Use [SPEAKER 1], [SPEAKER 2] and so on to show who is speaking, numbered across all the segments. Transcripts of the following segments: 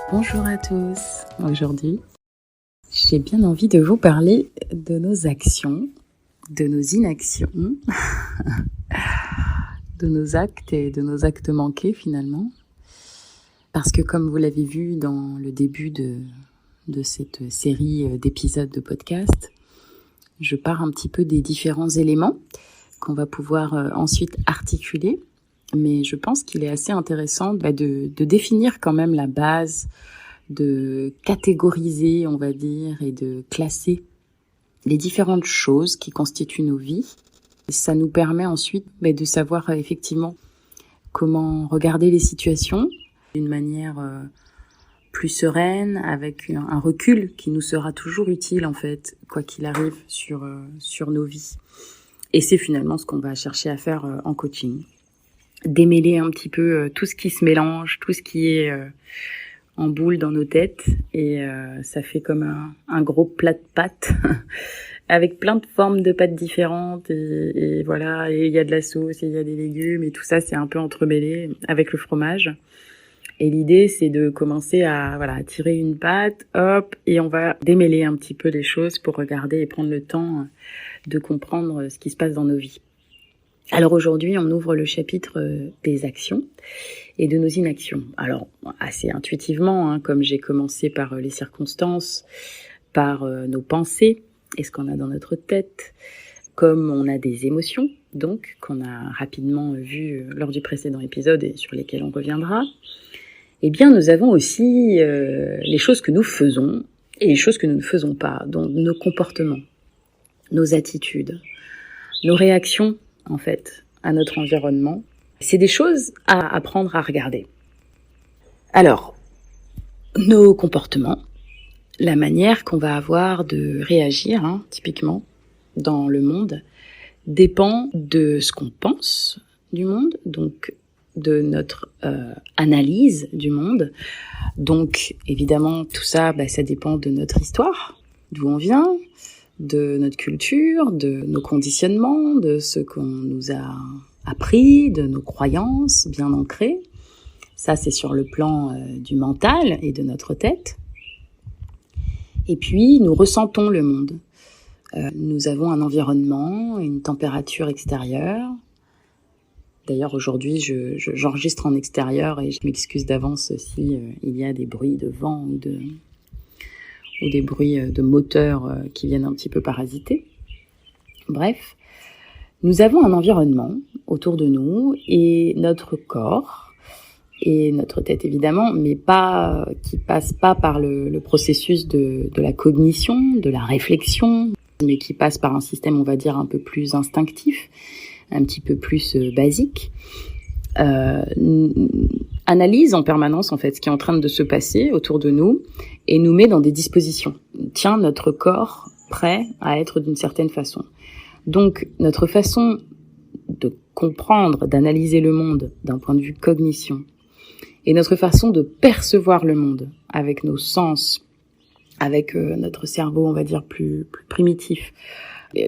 [SPEAKER 1] Bonjour à tous. Aujourd'hui, j'ai bien envie de vous parler de nos actions, de nos inactions, de nos actes et de nos actes manqués finalement. Parce que comme vous l'avez vu dans le début de cette série d'épisodes de podcast, je pars un petit peu des différents éléments qu'on va pouvoir ensuite articuler. Mais je pense qu'il est assez intéressant de définir quand même la base, de catégoriser, on va dire, et de classer les différentes choses qui constituent nos vies. Ça nous permet ensuite de savoir effectivement comment regarder les situations d'une manière plus sereine, avec un recul qui nous sera toujours utile en fait, quoi qu'il arrive sur nos vies. Et c'est finalement ce qu'on va chercher à faire en coaching. Démêler un petit peu tout ce qui se mélange, tout ce qui est en boule dans nos têtes, et ça fait comme un gros plat de pâtes avec plein de formes de pâtes différentes, et voilà, et il y a de la sauce, et il y a des légumes, et tout ça c'est un peu entremêlé avec le fromage. Et l'idée c'est de commencer à tirer une pâte, hop, et on va démêler un petit peu les choses pour regarder et prendre le temps de comprendre ce qui se passe dans nos vies. Alors aujourd'hui, on ouvre le chapitre des actions et de nos inactions. Alors, assez intuitivement, comme j'ai commencé par les circonstances, par nos pensées et ce qu'on a dans notre tête, comme on a des émotions, donc, qu'on a rapidement vu lors du précédent épisode et sur lesquelles on reviendra, eh bien, nous avons aussi les choses que nous faisons et les choses que nous ne faisons pas, donc nos comportements, nos attitudes, nos réactions, en fait, à notre environnement. C'est des choses à apprendre à regarder. Alors, nos comportements, la manière qu'on va avoir de réagir, typiquement, dans le monde, dépend de ce qu'on pense du monde, donc de notre analyse du monde. Donc, évidemment, tout ça, ça dépend de notre histoire, d'où on vient, de notre culture, de nos conditionnements, de ce qu'on nous a appris, de nos croyances bien ancrées. Ça, c'est sur le plan du mental et de notre tête. Et puis, nous ressentons le monde. Nous avons un environnement, une température extérieure. D'ailleurs, aujourd'hui, j'enregistre en extérieur et je m'excuse d'avance si il y a des bruits de vent ou des bruits de moteurs qui viennent un petit peu parasiter. Bref, nous avons un environnement autour de nous et notre corps et notre tête évidemment, mais qui passe pas par le processus de la cognition, de la réflexion, mais qui passe par un système, on va dire, un peu plus instinctif, un petit peu plus basique. Analyse en permanence en fait ce qui est en train de se passer autour de nous et nous met dans des dispositions. Tient notre corps prêt à être d'une certaine façon. Donc notre façon de comprendre, d'analyser le monde d'un point de vue cognition et notre façon de percevoir le monde avec nos sens, avec notre cerveau on va dire plus primitif,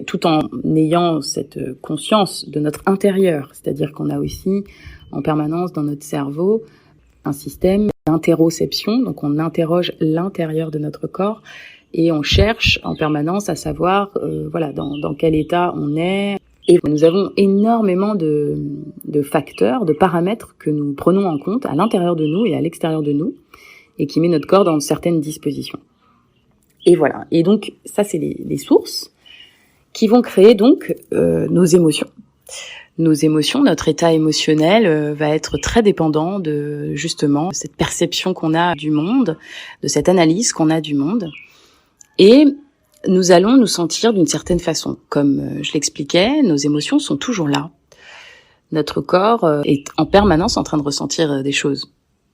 [SPEAKER 1] tout en ayant cette conscience de notre intérieur, c'est-à-dire qu'on a aussi en permanence dans notre cerveau un système d'interoception, donc on interroge l'intérieur de notre corps et on cherche en permanence à savoir dans quel état on est. Et nous avons énormément de facteurs, de paramètres que nous prenons en compte à l'intérieur de nous et à l'extérieur de nous et qui met notre corps dans certaines dispositions. Et voilà. Et donc ça c'est les sources qui vont créer donc nos émotions. Nos émotions, notre état émotionnel va être très dépendant de justement cette perception qu'on a du monde, de cette analyse qu'on a du monde. Et nous allons nous sentir d'une certaine façon. Comme je l'expliquais, nos émotions sont toujours là. Notre corps est en permanence en train de ressentir des choses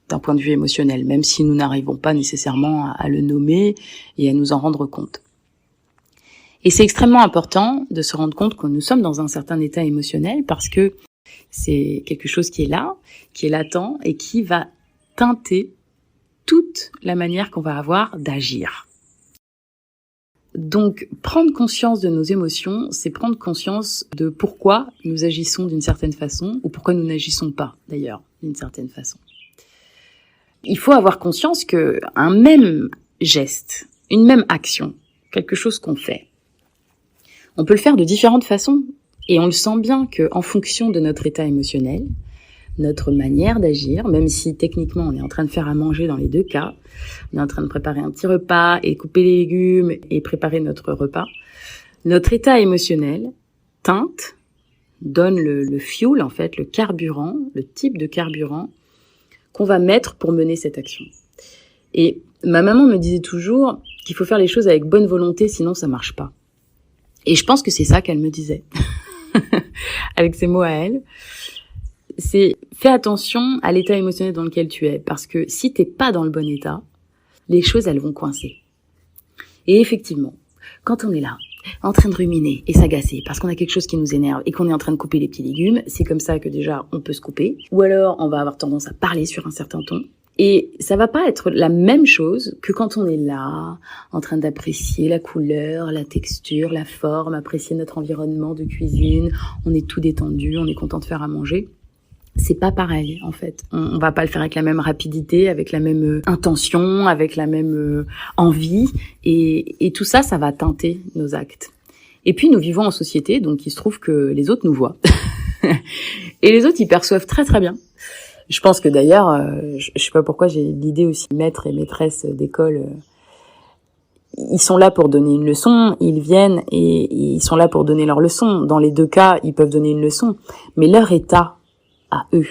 [SPEAKER 1] d'un point de vue émotionnel, même si nous n'arrivons pas nécessairement à le nommer et à nous en rendre compte. Et c'est extrêmement important de se rendre compte que nous sommes dans un certain état émotionnel parce que c'est quelque chose qui est là, qui est latent et qui va teinter toute la manière qu'on va avoir d'agir. Donc, prendre conscience de nos émotions, c'est prendre conscience de pourquoi nous agissons d'une certaine façon ou pourquoi nous n'agissons pas, d'ailleurs, d'une certaine façon. il faut avoir conscience que un même geste, une même action, quelque chose qu'on fait, on peut le faire de différentes façons. Et on le sent bien qu'en fonction de notre état émotionnel, notre manière d'agir, même si techniquement on est en train de faire à manger dans les deux cas, on est en train de préparer un petit repas et couper les légumes et préparer notre repas, notre état émotionnel teinte, donne le fuel, en fait, le carburant, le type de carburant qu'on va mettre pour mener cette action. Et ma maman me disait toujours qu'il faut faire les choses avec bonne volonté, sinon ça marche pas. Et je pense que c'est ça qu'elle me disait. Avec ces mots à elle. C'est fais attention à l'état émotionnel dans lequel tu es, parce que si t'es pas dans le bon état, les choses elles vont coincer. Et effectivement, quand on est là, en train de ruminer et s'agacer parce qu'on a quelque chose qui nous énerve et qu'on est en train de couper les petits légumes, c'est comme ça que déjà on peut se couper. Ou alors on va avoir tendance à parler sur un certain ton. Et ça va pas être la même chose que quand on est là, en train d'apprécier la couleur, la texture, la forme, apprécier notre environnement de cuisine. On est tout détendu, on est content de faire à manger. C'est pas pareil, en fait. On va pas le faire avec la même rapidité, avec la même intention, avec la même envie. Et tout ça, ça va teinter nos actes. Et puis, nous vivons en société, donc il se trouve que les autres nous voient. Et les autres, ils perçoivent très très bien. Je pense que d'ailleurs, je sais pas pourquoi j'ai l'idée aussi, maîtres et maîtresses d'école, ils sont là pour donner une leçon, ils viennent et ils sont là pour donner leur leçon. Dans les deux cas, ils peuvent donner une leçon. Mais leur état à eux,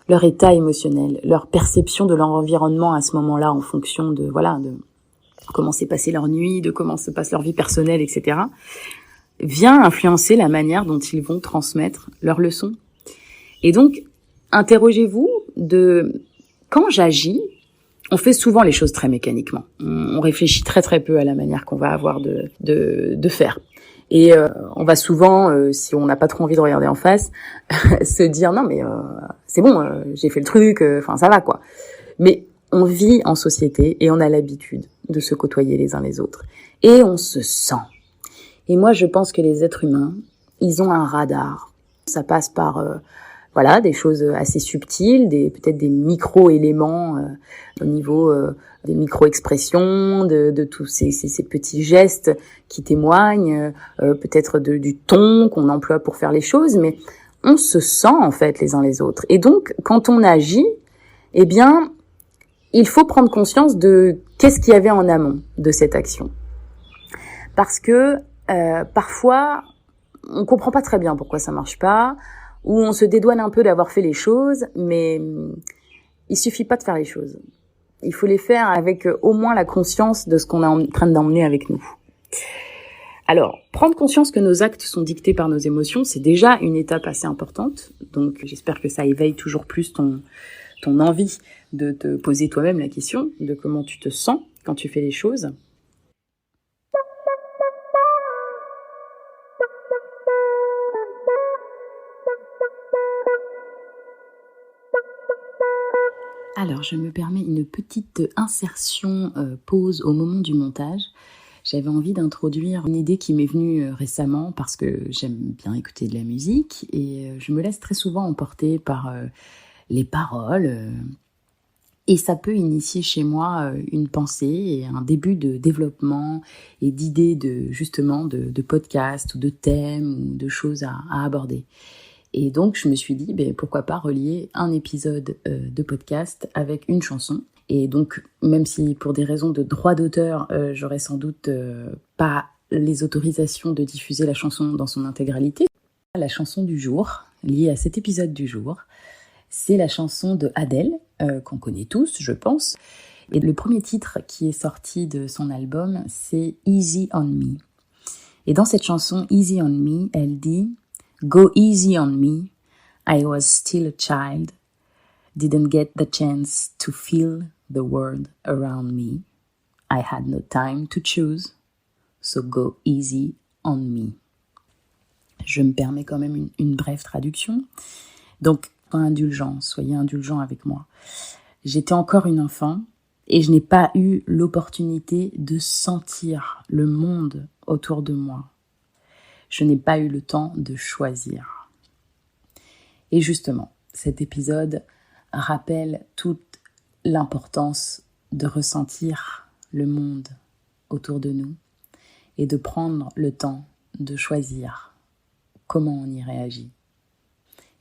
[SPEAKER 1] leur état émotionnel, leur perception de leur environnement à ce moment-là en fonction de comment s'est passée leur nuit, de comment se passe leur vie personnelle, etc., vient influencer la manière dont ils vont transmettre leurs leçons. Et donc, interrogez-vous de quand j'agis, on fait souvent les choses très mécaniquement. On réfléchit très très peu à la manière qu'on va avoir de faire. Et on va souvent, si on n'a pas trop envie de regarder en face, se dire non mais c'est bon, j'ai fait le truc, ça va quoi. Mais on vit en société et on a l'habitude de se côtoyer les uns les autres. Et on se sent. Et moi je pense que les êtres humains, ils ont un radar. Ça passe par des choses assez subtiles, peut-être des micro-éléments au niveau des micro-expressions, de tous ces petits gestes qui témoignent, peut-être du ton qu'on emploie pour faire les choses, mais on se sent en fait les uns les autres. Et donc, quand on agit, eh bien, il faut prendre conscience de qu'est-ce qu'il y avait en amont de cette action. Parce que parfois, on comprend pas très bien pourquoi ça marche pas, ou on se dédouane un peu d'avoir fait les choses, mais il suffit pas de faire les choses. Il faut les faire avec au moins la conscience de ce qu'on est en train d'emmener avec nous. Alors, prendre conscience que nos actes sont dictés par nos émotions, c'est déjà une étape assez importante. Donc, j'espère que ça éveille toujours plus ton envie de te poser toi-même la question de comment tu te sens quand tu fais les choses. Alors, je me permets une petite insertion pause au moment du montage. J'avais envie d'introduire une idée qui m'est venue récemment parce que j'aime bien écouter de la musique et je me laisse très souvent emporter par les paroles. Et ça peut initier chez moi une pensée et un début de développement et d'idées de podcasts ou de thèmes ou de choses à aborder. Et donc, je me suis dit, pourquoi pas relier un épisode de podcast avec une chanson. Et donc, même si pour des raisons de droit d'auteur, j'aurais sans doute pas les autorisations de diffuser la chanson dans son intégralité, la chanson du jour, liée à cet épisode du jour, c'est la chanson de Adele, qu'on connaît tous, je pense. Et le premier titre qui est sorti de son album, c'est Easy on Me. Et dans cette chanson, Easy on Me, elle dit « Go easy on me, I was still a child, didn't get the chance to feel the world around me. I had no time to choose, so go easy on me. » Je me permets quand même une brève traduction. Donc, soyez indulgents avec moi. J'étais encore une enfant et je n'ai pas eu l'opportunité de sentir le monde autour de moi. Je n'ai pas eu le temps de choisir. Et justement, cet épisode rappelle toute l'importance de ressentir le monde autour de nous et de prendre le temps de choisir comment on y réagit.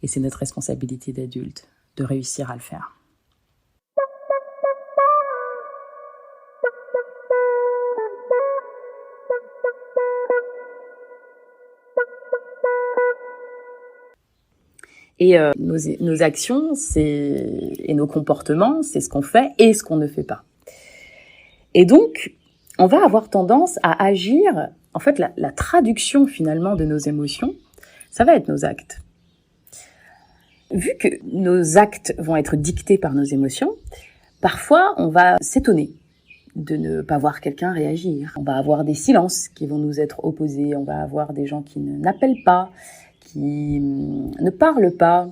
[SPEAKER 1] Et c'est notre responsabilité d'adulte de réussir à le faire. Et nos actions et nos comportements, c'est ce qu'on fait et ce qu'on ne fait pas. Et donc, on va avoir tendance à agir, en fait, la traduction finalement de nos émotions, ça va être nos actes. Vu que nos actes vont être dictés par nos émotions, parfois on va s'étonner de ne pas voir quelqu'un réagir. On va avoir des silences qui vont nous être opposés, on va avoir des gens qui n'appellent pas, qui ne parlent pas.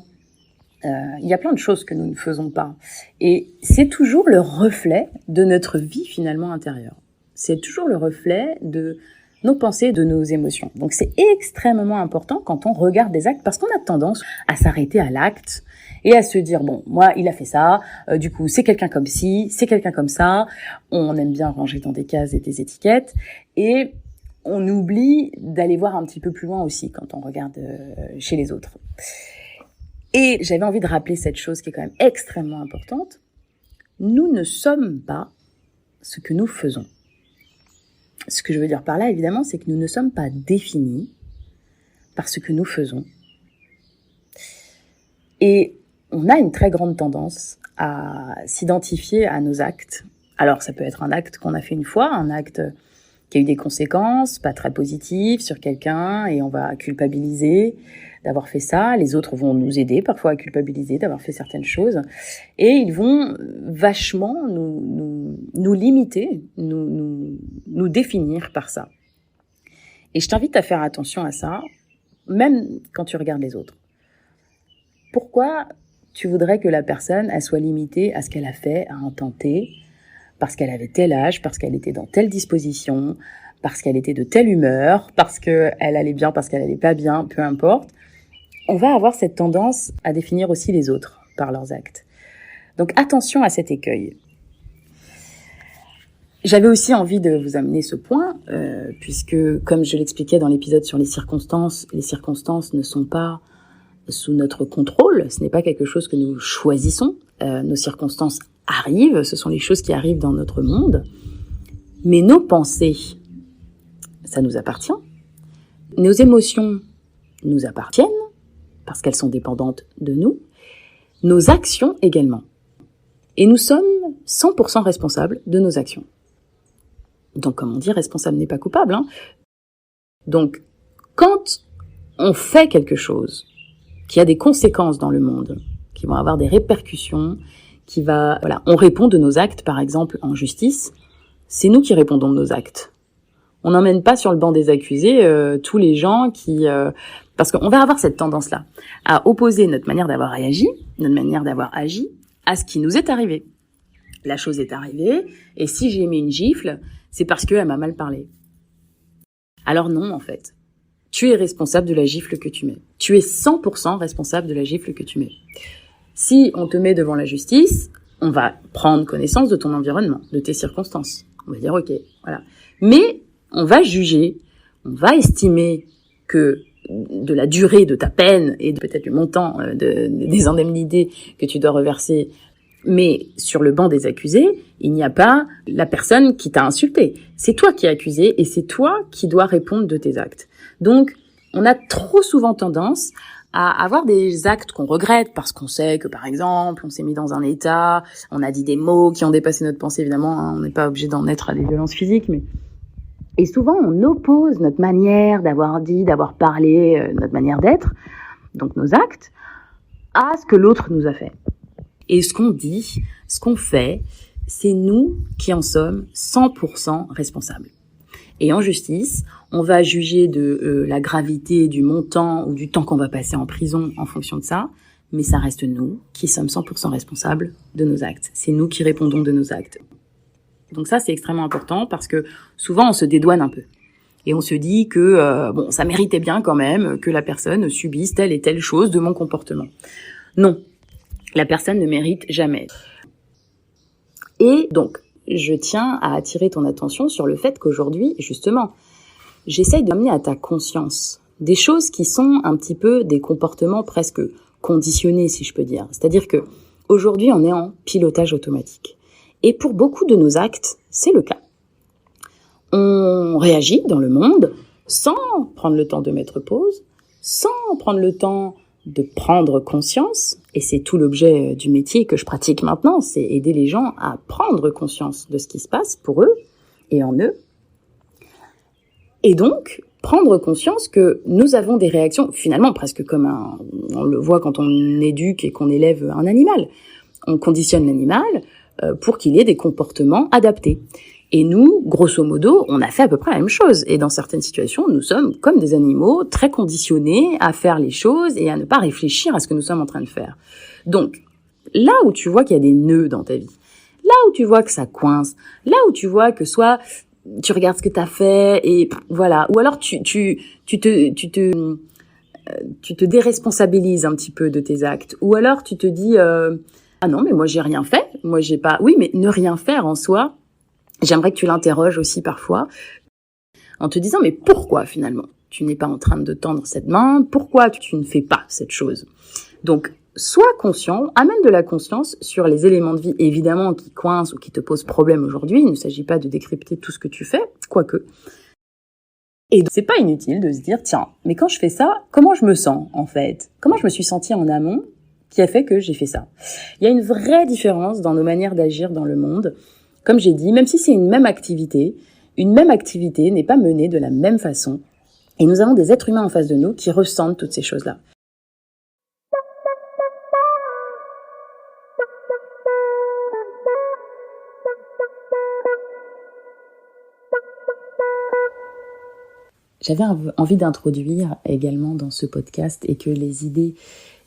[SPEAKER 1] Il y a plein de choses que nous ne faisons pas. Et c'est toujours le reflet de notre vie finalement intérieure. C'est toujours le reflet de nos pensées, de nos émotions. Donc c'est extrêmement important quand on regarde des actes, parce qu'on a tendance à s'arrêter à l'acte et à se dire, bon, moi, il a fait ça, du coup, c'est quelqu'un comme ci, c'est quelqu'un comme ça. On aime bien ranger dans des cases et des étiquettes. Et on oublie d'aller voir un petit peu plus loin aussi quand on regarde chez les autres. Et j'avais envie de rappeler cette chose qui est quand même extrêmement importante. Nous ne sommes pas ce que nous faisons. Ce que je veux dire par là, évidemment, c'est que nous ne sommes pas définis par ce que nous faisons. Et on a une très grande tendance à s'identifier à nos actes. Alors, ça peut être un acte qu'on a fait une fois, un acte qui a eu des conséquences pas très positives sur quelqu'un, et on va culpabiliser d'avoir fait ça. Les autres vont nous aider parfois à culpabiliser d'avoir fait certaines choses, et ils vont vachement nous limiter, nous définir par ça. Et je t'invite à faire attention à ça, même quand tu regardes les autres. Pourquoi tu voudrais que la personne elle soit limitée à ce qu'elle a fait à un temps T, parce qu'elle avait tel âge, parce qu'elle était dans telle disposition, parce qu'elle était de telle humeur, parce qu'elle allait bien, parce qu'elle allait pas bien, peu importe. On va avoir cette tendance à définir aussi les autres par leurs actes. Donc attention à cet écueil. J'avais aussi envie de vous amener ce point, puisque comme je l'expliquais dans l'épisode sur les circonstances ne sont pas sous notre contrôle, ce n'est pas quelque chose que nous choisissons. Nos circonstances arrivent, ce sont les choses qui arrivent dans notre monde, mais nos pensées, ça nous appartient. Nos émotions nous appartiennent, parce qu'elles sont dépendantes de nous. Nos actions également. Et nous sommes 100% responsables de nos actions. Donc, comme on dit, responsable n'est pas coupable, hein. Donc, quand on fait quelque chose qui a des conséquences dans le monde, qui vont avoir des répercussions, on répond de nos actes, par exemple, en justice, c'est nous qui répondons de nos actes. On n'emmène pas sur le banc des accusés tous les gens qui... parce qu'on va avoir cette tendance-là à opposer notre manière d'avoir réagi, notre manière d'avoir agi, à ce qui nous est arrivé. La chose est arrivée, et si j'ai mis une gifle, c'est parce qu'elle m'a mal parlé. Alors non, en fait. Tu es responsable de la gifle que tu mets. Tu es 100% responsable de la gifle que tu mets. Si on te met devant la justice, on va prendre connaissance de ton environnement, de tes circonstances. On va dire, ok, voilà. Mais on va juger, on va estimer que de la durée de ta peine et peut-être du montant des indemnités que tu dois reverser. Mais sur le banc des accusés, il n'y a pas la personne qui t'a insulté. C'est toi qui es accusé et c'est toi qui dois répondre de tes actes. Donc, on a trop souvent tendance à avoir des actes qu'on regrette parce qu'on sait que, par exemple, on s'est mis dans un état, on a dit des mots qui ont dépassé notre pensée, évidemment, hein, on n'est pas obligé d'en être à des violences physiques, mais... Et souvent, on oppose notre manière d'avoir dit, d'avoir parlé, notre manière d'être, donc nos actes, à ce que l'autre nous a fait. Et ce qu'on dit, ce qu'on fait, c'est nous qui en sommes 100% responsables. Et en justice, on va juger de la gravité du montant ou du temps qu'on va passer en prison en fonction de ça, mais ça reste nous qui sommes 100% responsables de nos actes. C'est nous qui répondons de nos actes. Donc ça, c'est extrêmement important parce que souvent, on se dédouane un peu. Et on se dit que ça méritait bien quand même que la personne subisse telle et telle chose de mon comportement. Non, la personne ne mérite jamais. Et donc, je tiens à attirer ton attention sur le fait qu'aujourd'hui, justement, j'essaye d'amener à ta conscience des choses qui sont un petit peu des comportements presque conditionnés, si je peux dire. C'est-à-dire que aujourd'hui, on est en pilotage automatique. Et pour beaucoup de nos actes, c'est le cas. On réagit dans le monde sans prendre le temps de mettre pause, sans prendre le temps de prendre conscience, et c'est tout l'objet du métier que je pratique maintenant, c'est aider les gens à prendre conscience de ce qui se passe pour eux et en eux. Et donc, prendre conscience que nous avons des réactions, finalement presque comme on le voit quand on éduque et qu'on élève un animal. On conditionne l'animal pour qu'il ait des comportements adaptés. Et nous, grosso modo, on a fait à peu près la même chose. Et dans certaines situations, nous sommes comme des animaux très conditionnés à faire les choses et à ne pas réfléchir à ce que nous sommes en train de faire. Donc, là où tu vois qu'il y a des nœuds dans ta vie, là où tu vois que ça coince, là où tu vois que soit tu regardes ce que tu as fait et voilà, ou alors tu te déresponsabilises un petit peu de tes actes, ou alors tu te dis ah non mais moi j'ai rien fait, moi j'ai pas. Oui, mais ne rien faire en soi, j'aimerais que tu l'interroges aussi parfois en te disant mais pourquoi finalement tu n'es pas en train de tendre cette main, pourquoi tu ne fais pas cette chose. Donc sois conscient, amène de la conscience sur les éléments de vie évidemment qui coincent ou qui te posent problème aujourd'hui. Il ne s'agit pas de décrypter tout ce que tu fais, quoique. Et donc, c'est pas inutile de se dire tiens, mais quand je fais ça, comment je me sens en fait? Comment je me suis sentie en amont qui a fait que j'ai fait ça? Il y a une vraie différence dans nos manières d'agir dans le monde. Comme j'ai dit, même si c'est une même activité n'est pas menée de la même façon. Et nous avons des êtres humains en face de nous qui ressentent toutes ces choses-là. J'avais envie d'introduire également dans ce podcast et que les idées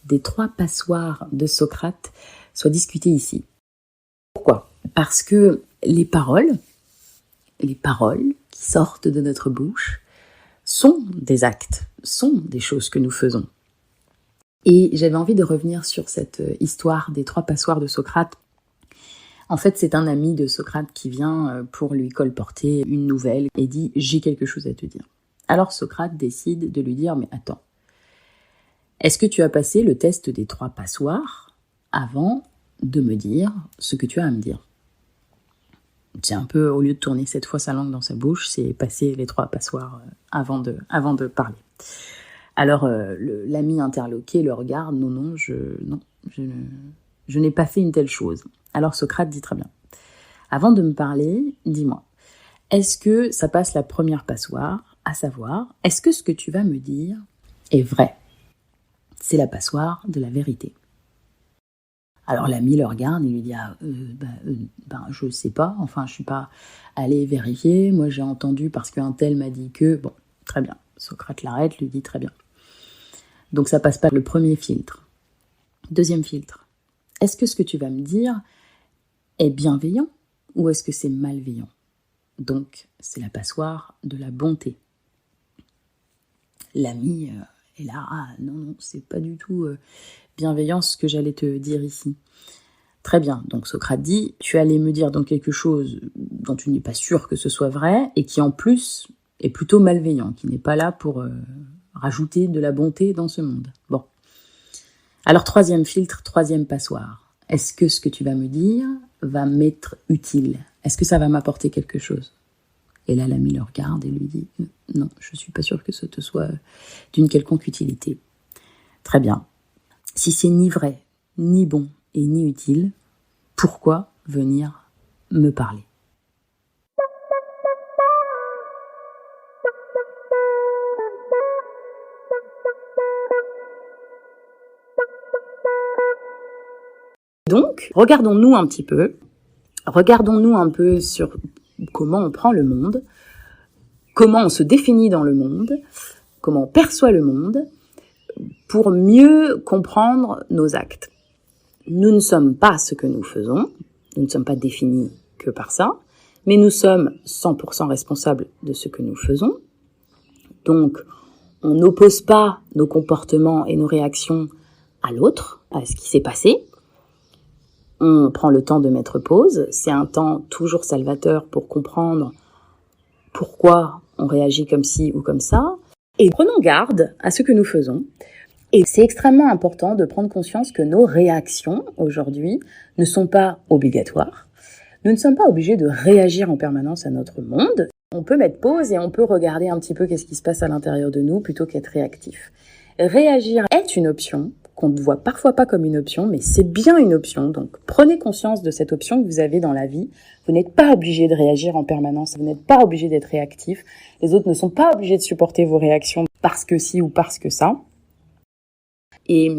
[SPEAKER 1] des 3 passoires de Socrate soient discutées ici. Pourquoi ? Parce que les paroles qui sortent de notre bouche sont des actes, sont des choses que nous faisons. Et j'avais envie de revenir sur cette histoire des 3 passoires de Socrate. En fait, c'est un ami de Socrate qui vient pour lui colporter une nouvelle et dit « J'ai quelque chose à te dire ». Alors Socrate décide de lui dire « Mais attends, est-ce que tu as passé le test des 3 passoires avant de me dire ce que tu as à me dire ?» C'est un peu, au lieu de tourner cette fois sa langue dans sa bouche, c'est passer les 3 passoires avant de parler. Alors l'ami interloqué le regarde, non, je n'ai pas fait une telle chose. Alors Socrate dit très bien. Avant de me parler, dis-moi, est-ce que ça passe la première passoire, à savoir, est-ce que ce que tu vas me dire est vrai? C'est la passoire de la vérité. Alors l'ami le regarde et lui dit je sais pas, enfin je suis pas allé vérifier, moi j'ai entendu parce qu'un tel m'a dit que, bon, très bien. Socrate l'arrête, lui dit très bien. Donc ça passe pas le premier filtre. Deuxième filtre, est-ce que ce que tu vas me dire est bienveillant ou est-ce que c'est malveillant? Donc c'est la passoire de la bonté. L'ami est là, non, c'est pas du tout bienveillant ce que j'allais te dire ici. Très bien, donc Socrate dit, tu allais me dire donc quelque chose dont tu n'es pas sûr que ce soit vrai et qui en plus est plutôt malveillant, qui n'est pas là pour rajouter de la bonté dans ce monde. Bon. Alors troisième filtre, troisième passoire. Est-ce que ce que tu vas me dire va m'être utile? Est-ce que ça va m'apporter quelque chose? Et là, l'ami le regarde et lui dit « Non, je ne suis pas sûre que ce te soit d'une quelconque utilité. » Très bien. Si c'est ni vrai, ni bon et ni utile, pourquoi venir me parler? Donc, regardons-nous un peu sur comment on prend le monde, comment on se définit dans le monde, comment on perçoit le monde, pour mieux comprendre nos actes. Nous ne sommes pas ce que nous faisons, nous ne sommes pas définis que par ça, mais nous sommes 100% responsables de ce que nous faisons. Donc, on n'oppose pas nos comportements et nos réactions à l'autre, à ce qui s'est passé. On prend le temps de mettre pause. C'est un temps toujours salvateur pour comprendre pourquoi on réagit comme ci ou comme ça. Et prenons garde à ce que nous faisons. Et c'est extrêmement important de prendre conscience que nos réactions aujourd'hui ne sont pas obligatoires. Nous ne sommes pas obligés de réagir en permanence à notre monde. On peut mettre pause et on peut regarder un petit peu qu'est-ce qui se passe à l'intérieur de nous plutôt qu'être réactif. Réagir est une option qu'on ne voit parfois pas comme une option, mais c'est bien une option. Donc prenez conscience de cette option que vous avez dans la vie. Vous n'êtes pas obligé de réagir en permanence, vous n'êtes pas obligé d'être réactif. Les autres ne sont pas obligés de supporter vos réactions parce que ci ou parce que ça. Et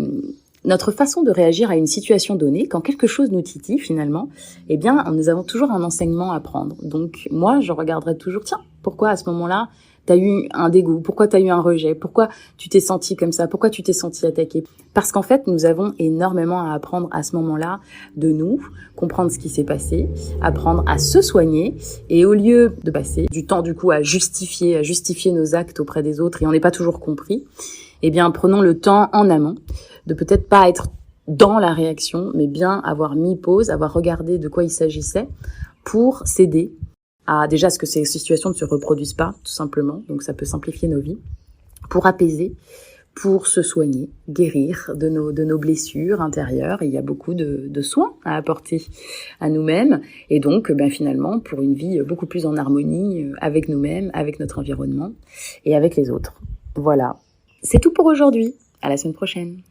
[SPEAKER 1] notre façon de réagir à une situation donnée, quand quelque chose nous titille finalement, eh bien, nous avons toujours un enseignement à prendre. Donc, moi, je regarderai toujours, tiens, pourquoi à ce moment-là, t'as eu un dégoût? Pourquoi t'as eu un rejet? Pourquoi tu t'es senti comme ça? Pourquoi tu t'es senti attaqué? Parce qu'en fait, nous avons énormément à apprendre à ce moment-là de nous, comprendre ce qui s'est passé, apprendre à se soigner, et au lieu de passer du temps du coup à justifier nos actes auprès des autres, et on n'est pas toujours compris, eh bien, prenons le temps en amont de peut-être pas être dans la réaction, mais bien avoir mis pause, avoir regardé de quoi il s'agissait pour s'aider à déjà ce que ces situations ne se reproduisent pas, tout simplement. Donc ça peut simplifier nos vies, pour apaiser, pour se soigner, guérir de nos blessures intérieures. Il y a beaucoup de soins à apporter à nous-mêmes et donc finalement pour une vie beaucoup plus en harmonie avec nous-mêmes, avec notre environnement et avec les autres. Voilà. C'est tout pour aujourd'hui. À la semaine prochaine.